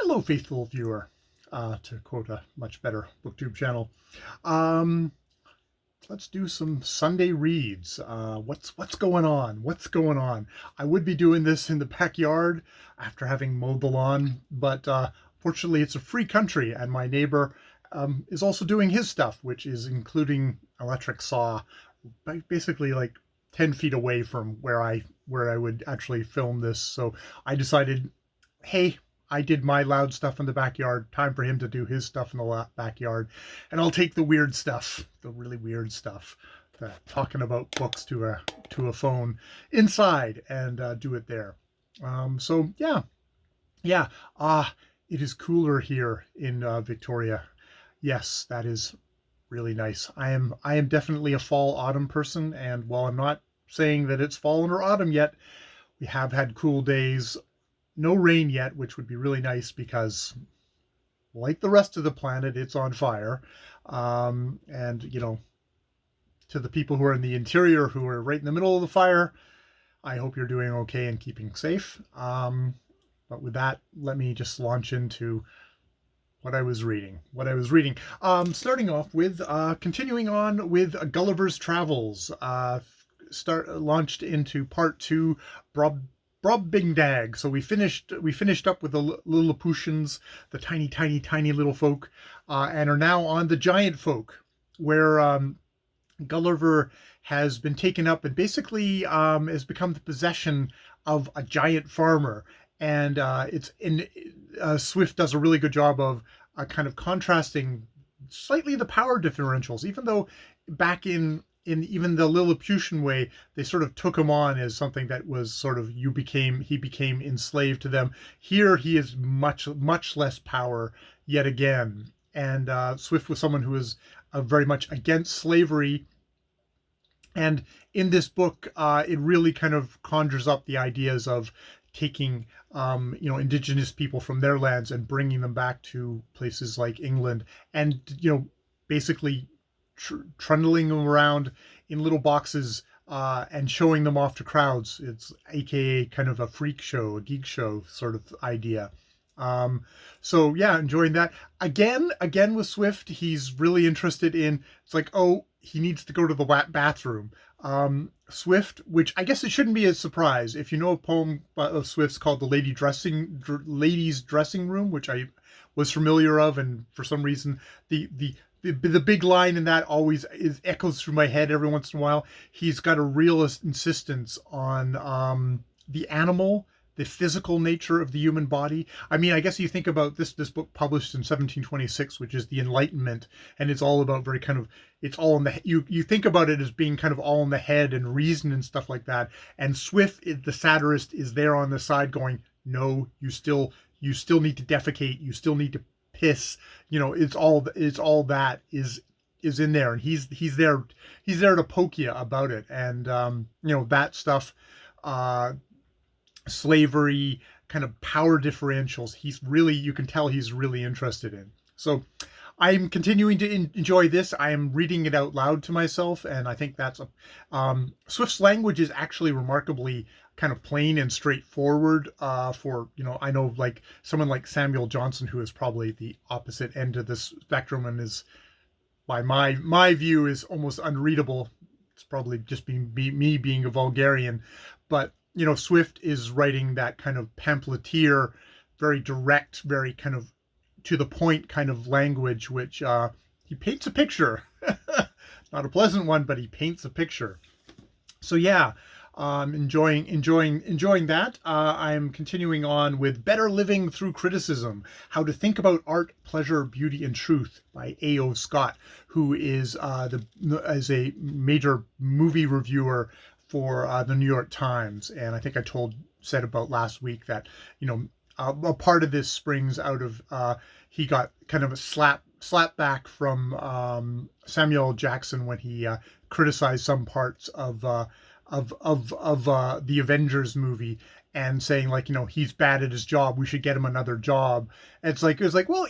Hello, faithful viewer, to quote a much better booktube channel. Um, let's do some Sunday reads. What's going on? What's going on? I would be doing this in the backyard after having mowed the lawn, but fortunately it's a free country, and my neighbor is also doing his stuff, which is including electric saw, basically like 10 feet away from where I would actually film this. So I decided, hey, I did my loud stuff in the backyard. Time for him to do his stuff in the backyard. And I'll take the weird stuff, the really weird stuff, talking about books to a phone inside and do it there. So yeah, yeah. It is cooler here in Victoria. Yes, that is really nice. I am definitely a fall autumn person, and while I'm not saying that it's fall or autumn yet, we have had cool days. No rain yet, which would be really nice because, like the rest of the planet, it's on fire. And, to the people who are in the interior who are right in the middle of the fire, I hope you're doing okay and keeping safe. But with that, let me just launch into what I was reading. Starting off with, continuing on with Gulliver's Travels. Launched into part two, Brobbingdag. So we finished up with the Lilliputians, the tiny little folk, and are now on the giant folk, where Gulliver has been taken up and basically has become the possession of a giant farmer. And Swift does a really good job of kind of contrasting slightly the power differentials, even though back in even the Lilliputian way, they sort of took him on as something that was sort of he became enslaved to them. Here he is much less power yet again. And Swift was someone who is very much against slavery. And in this book, it really kind of conjures up the ideas of taking indigenous people from their lands and bringing them back to places like England, and basically trundling them around in little boxes and showing them off to crowds. It's AKA kind of a freak show, a geek show sort of idea. So yeah, enjoying that. Again with Swift, he's really interested in, it's like, oh, he needs to go to the bathroom. Swift, which I guess it shouldn't be a surprise if you know a poem of Swift's called "The Ladies' Dressing Room," which I was familiar of, and for some reason the big line in that always echoes through my head every once in a while. He's got a real insistence on the animal, the physical nature of the human body. I mean, I guess you think about this book published in 1726, which is the Enlightenment, and it's all about very kind of, it's all in the, you think about it as being kind of all in the head and reason and stuff like that. And Swift, the satirist, is there on the side going, no, you still need to defecate, you still need to piss. It's all that is in there, and he's there to poke you about it. And that stuff, slavery, kind of power differentials, you can tell he's really interested in. So I'm continuing to enjoy this. I am reading it out loud to myself, and I think that's Swift's language is actually remarkably kind of plain and straightforward for, I know like someone like Samuel Johnson, who is probably the opposite end of this spectrum and is, by my view, is almost unreadable. It's probably just me being a vulgarian, but Swift is writing that kind of pamphleteer, very direct, very kind of to the point kind of language, which he paints a picture. Not a pleasant one, but he paints a picture. So yeah, enjoying that. I'm continuing on with Better Living Through Criticism, How to Think About Art, Pleasure, Beauty, and Truth by A.O. Scott, who is as a major movie reviewer for the New York Times. And I think I said about last week that, a part of this springs out of, he got kind of a slap back from Samuel Jackson when he criticized some parts of the Avengers movie, and saying like, he's bad at his job, we should get him another job. And it was like, well,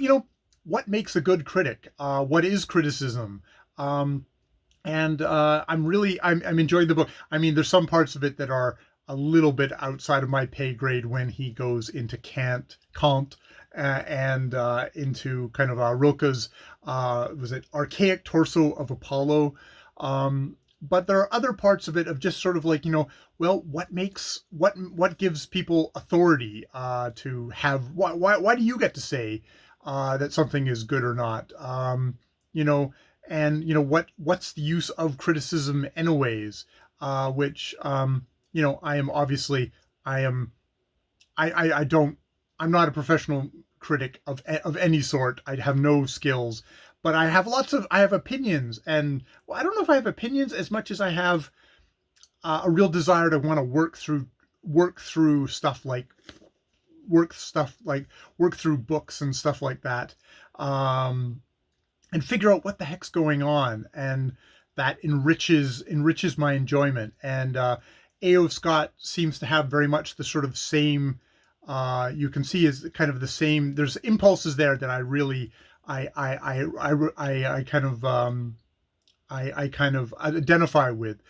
what makes a good critic? What is criticism? And I'm enjoying the book. I mean, there's some parts of it that are a little bit outside of my pay grade when he goes into Kant, and into kind of Rilke's, was it Archaic Torso of Apollo? But there are other parts of it of just sort of like, well, what gives people authority to have, why do you get to say that something is good or not? You know, and what's the use of criticism anyways? Which I am obviously, I am I don't, I'm not a professional critic of any sort. I have no skills, but I have opinions, and well, I don't know if I have opinions as much as I have a real desire to want to work through stuff like work through books and stuff like that, and figure out what the heck's going on, and that enriches my enjoyment. And A.O. Scott seems to have very much the sort of same, you can see is kind of the same. There's impulses there that I really, I kind of, I kind of identify with.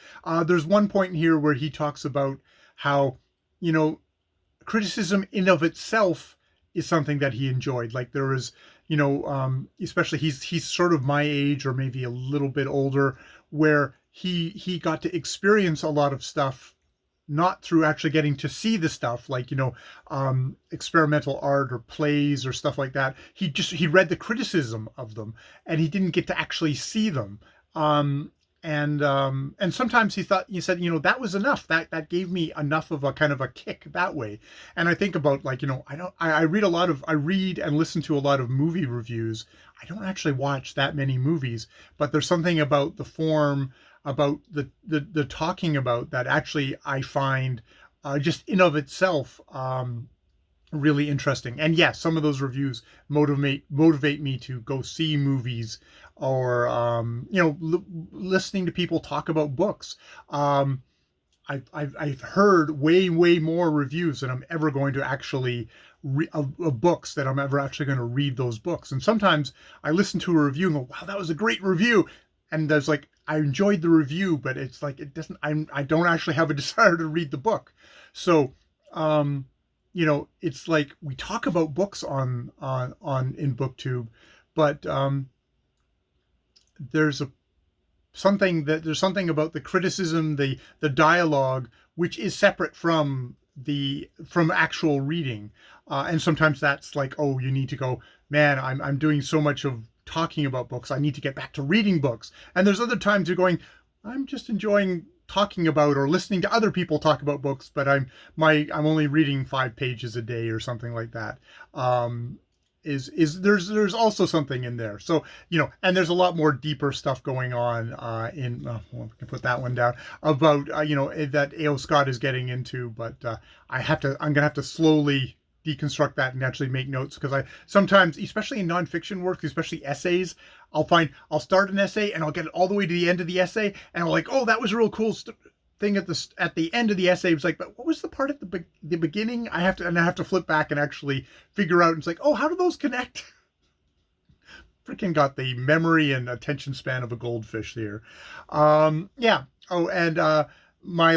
There's one point here where he talks about how, criticism in of itself is something that he enjoyed. Like there is, especially he's sort of my age or maybe a little bit older, where he got to experience a lot of stuff not through actually getting to see the stuff, like experimental art or plays or stuff like that. He read the criticism of them, and he didn't get to actually see them. And sometimes he said, that was enough. That gave me enough of a kind of a kick that way. And I think about, like, I read and listen to a lot of movie reviews. I don't actually watch that many movies, but there's something about the form, about the talking about, that actually I find just in of itself really interesting. And yes, some of those reviews motivate me to go see movies, or listening to people talk about books. I've heard way more reviews than I'm ever going to actually of books, that I'm ever actually going to read those books. And sometimes I listen to a review and go, wow, that was a great review. And there's like, I enjoyed the review, but it's like, it doesn't, I don't actually have a desire to read the book. So, it's like we talk about books on in BookTube, but there's something about the criticism, the dialogue, which is separate from actual reading. And sometimes that's like, oh, you need to go, man, I'm doing so much of talking about books, I need to get back to reading books. And there's other times you're going, I'm just enjoying talking about or listening to other people talk about books, but I'm only reading 5 pages a day or something like that. There's also something in there. So, and there's a lot more deeper stuff going on well, we can put that one down, about that A.O. Scott is getting into, but I'm gonna have to slowly deconstruct that and actually make notes, because I sometimes, especially in nonfiction work, especially essays, I'll start an essay and I'll get it all the way to the end of the essay, and I'm like, oh, that was a real cool thing at the end of the essay. It's like, but what was the part at the beginning? I have to flip back and actually figure out. And it's like, oh, how do those connect? Freaking got the memory and attention span of a goldfish here. Yeah. Oh, and the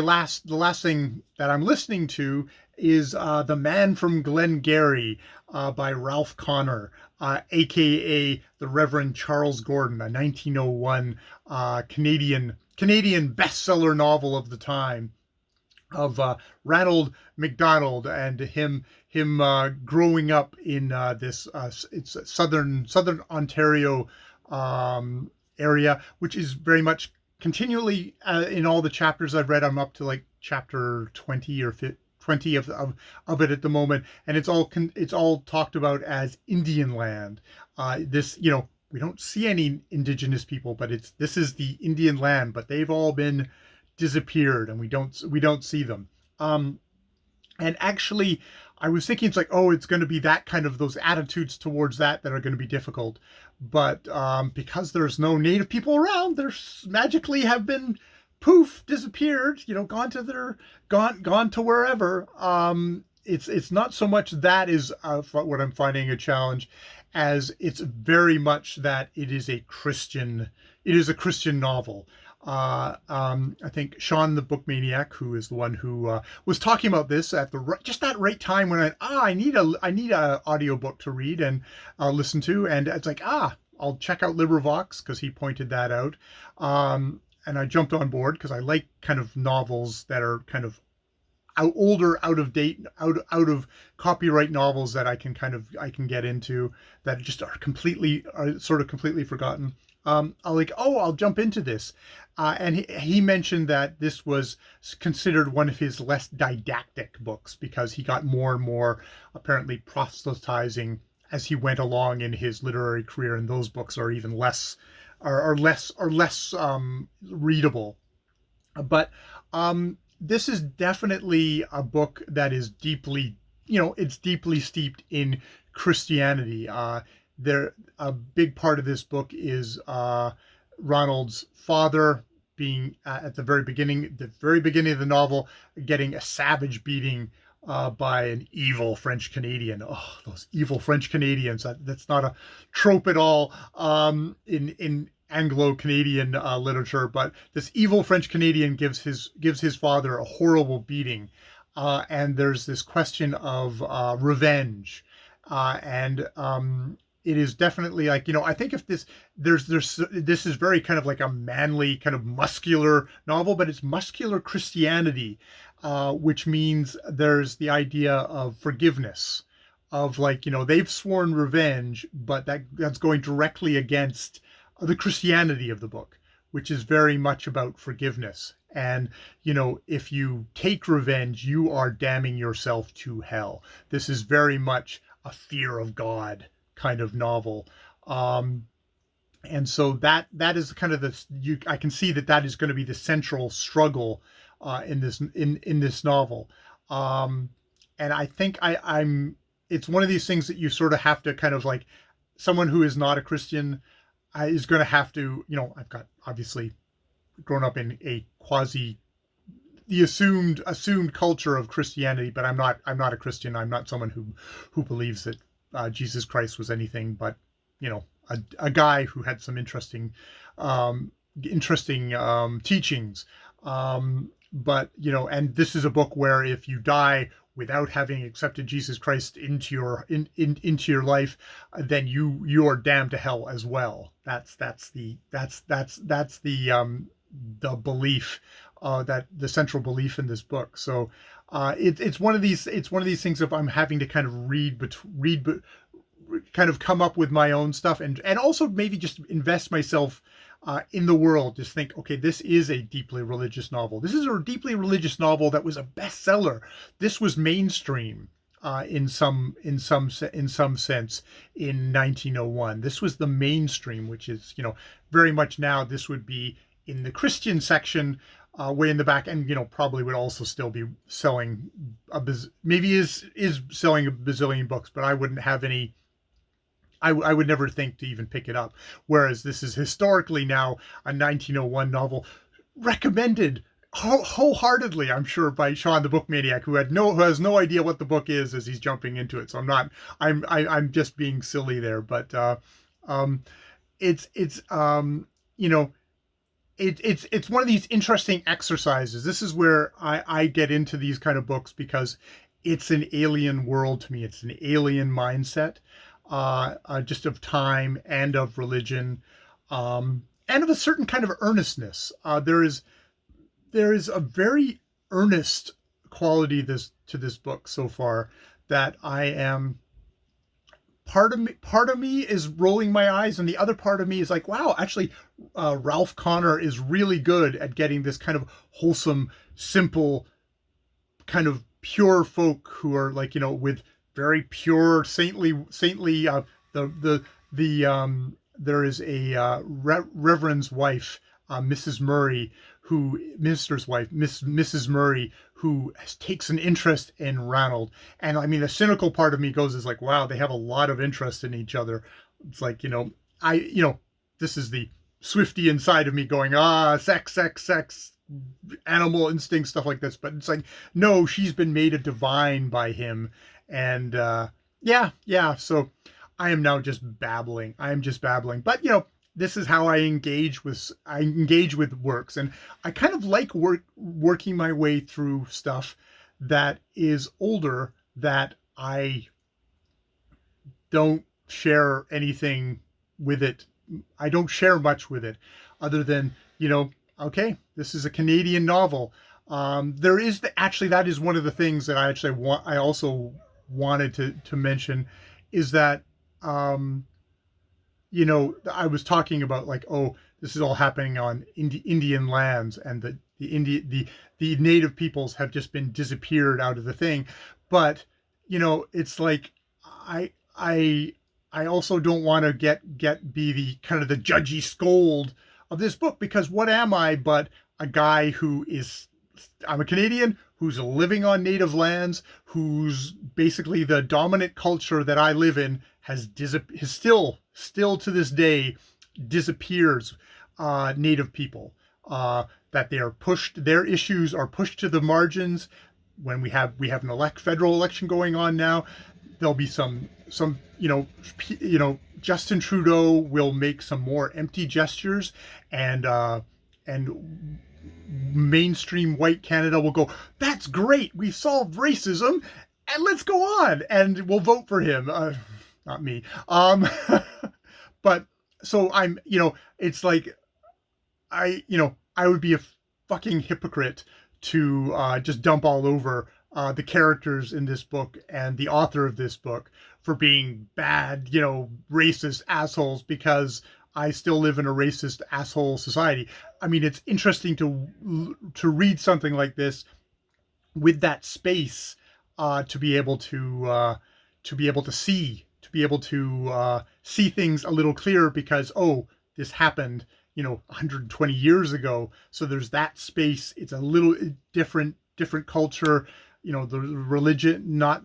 last thing that I'm listening to is The Man from Glengarry by Ralph Connor, aka the Reverend Charles Gordon, a 1901 Canadian bestseller novel of the time, of Ranald MacDonald, and him growing up in this it's southern Ontario area, which is very much continually in all the chapters I've read. I'm up to like chapter 20 or 20 of it at the moment, and it's all talked about as Indian land. This, we don't see any indigenous people, but this is the Indian land, but they've all been disappeared, and we don't see them. And actually, I was thinking, it's like, oh, it's going to be that kind of, those attitudes towards that are going to be difficult. But because there's no native people around, they're magically have been poof, disappeared, gone to wherever. It's not so much that is what I'm finding a challenge, as it's very much that it is a Christian novel. I think Sean the Book Maniac, who is the one who was talking about this at the just that right time when I need a audiobook to read and listen to, and it's like I'll check out LibriVox because he pointed that out, and I jumped on board because I like kind of novels that are kind of older, out of date, out of copyright novels that I can get into that just are sort of completely forgotten. I'll jump into this, and he mentioned that this was considered one of his less didactic books because he got more and more apparently proselytizing as he went along in his literary career, and those books are even less are less readable. But this is definitely a book that is deeply, it's deeply steeped in Christianity. A big part of this book is Ronald's father being at the very beginning of the novel, getting a savage beating by an evil French Canadian. Oh, those evil French Canadians! That's not a trope at all in Anglo-Canadian literature, but this evil French Canadian gives his father a horrible beating, and there's this question of revenge, and it is definitely like, I think if this is very kind of like a manly kind of muscular novel, but it's muscular Christianity, which means there's the idea of forgiveness, of like, they've sworn revenge, but that's going directly against the Christianity of the book, which is very much about forgiveness. And, if you take revenge, you are damning yourself to hell. This is very much a fear of God kind of novel. And so that is kind of I can see that is going to be the central struggle in this novel. And I think it's one of these things that you sort of have to kind of like, someone who is not a Christian is going to have to, I've got obviously grown up in the assumed culture of Christianity, but I'm not a Christian. I'm not someone who believes that Jesus Christ was anything but, a guy who had some interesting teachings. But, and this is a book where if you die without having accepted Jesus Christ into your life, then you are damned to hell as well. That's the belief, that the central belief in this book. So it's one of these things that I'm having to kind of kind of come up with my own stuff, and also maybe just invest myself in the world. Just think, okay, this is a deeply religious novel. This is a deeply religious novel that was a bestseller. This was mainstream in some sense in 1901. This was the mainstream, which is, very much now this would be in the Christian section, way in the back, and probably would also still be selling maybe is selling a bazillion books, but I wouldn't have any. I would never think to even pick it up. Whereas this is historically now a 1901 novel, recommended wholeheartedly, I'm sure, by Sean the Book Maniac, who has no idea what the book is as he's jumping into it. So I'm just being silly there, but it's it's one of these interesting exercises. This is where I get into these kind of books because it's an alien world to me. It's an alien mindset. Just of time and of religion, and of a certain kind of earnestness. There is a very earnest quality to this book so far that I am. Part of me is rolling my eyes, and the other part of me is like, wow, actually, Ralph Connor is really good at getting this kind of wholesome, simple, kind of pure folk who are like, with very pure, saintly. There is a Reverend's wife, Mrs. Murray, minister's wife, Mrs. Murray, who takes an interest in Ronald. And I mean, the cynical part of me is like, wow, they have a lot of interest in each other. It's like, this is the Swiftie inside of me going, sex, animal instinct, stuff like this. But it's like, no, she's been made a divine by him. And yeah. So I am now just babbling. But this is how I engage with works, and I kind of like working my way through stuff that is older, that I don't share anything with it. I don't share much with it, other than, okay, this is a Canadian novel. There is actually, that is one of the things that I also wanted to mention, is that I was talking about, like, oh, this is all happening on Indian lands, and the native peoples have just been disappeared out of the thing. But it's like, I I I also don't want to be the kind of the judgy scold of this book, because what am I but a guy I'm a Canadian who's living on native lands, who's basically the dominant culture that I live in has still to this day disappears native people. That their issues are pushed to the margins. When we have an federal election going on now, there'll be some Justin Trudeau will make some more empty gestures, and mainstream white Canada will go, that's great, we solved racism, and let's go on, and we'll vote for him. Not me. But so it's like, I would be a fucking hypocrite to just dump all over the characters in this book and the author of this book for being bad, racist assholes, because I still live in a racist asshole society. I mean, it's interesting to read something like this with that space, to be able to see things a little clearer, because, oh, this happened 120 years ago. So there's that space. It's a little different culture. The religion, not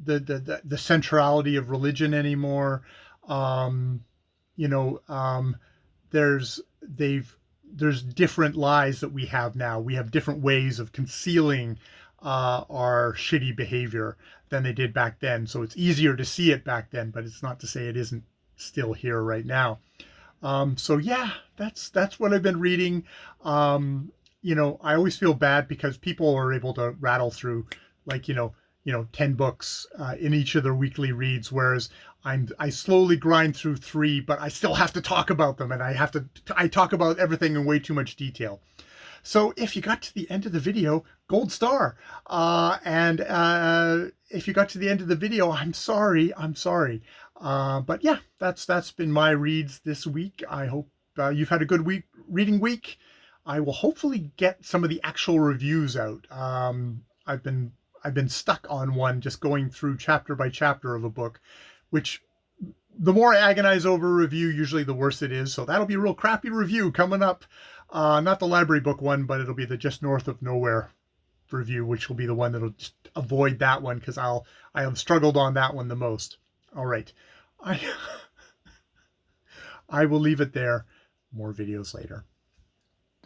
the centrality of religion anymore. You know, there's different lies that we have now. We have different ways of concealing our shitty behavior than they did back then. So it's easier to see it back then, but it's not to say it isn't still here right now. So yeah, that's what I've been reading. I always feel bad because people are able to rattle through, like, 10 books in each of their weekly reads, whereas I slowly grind through 3, but I still have to talk about them, and I talk about everything in way too much detail. So if you got to the end of the video, gold star. And if you got to the end of the video, I'm sorry. But yeah, that's been my reads this week. I hope you've had a good reading week. I will hopefully get some of the actual reviews out. I've been stuck on one, just going through chapter by chapter of a book, which, the more I agonize over a review, usually the worse it is. So that'll be a real crappy review coming up. Not the library book one, but it'll be the Just North of Nowhere review, which will be the one that'll just avoid that one, because I have struggled on that one the most. All right. I will leave it there. More videos later.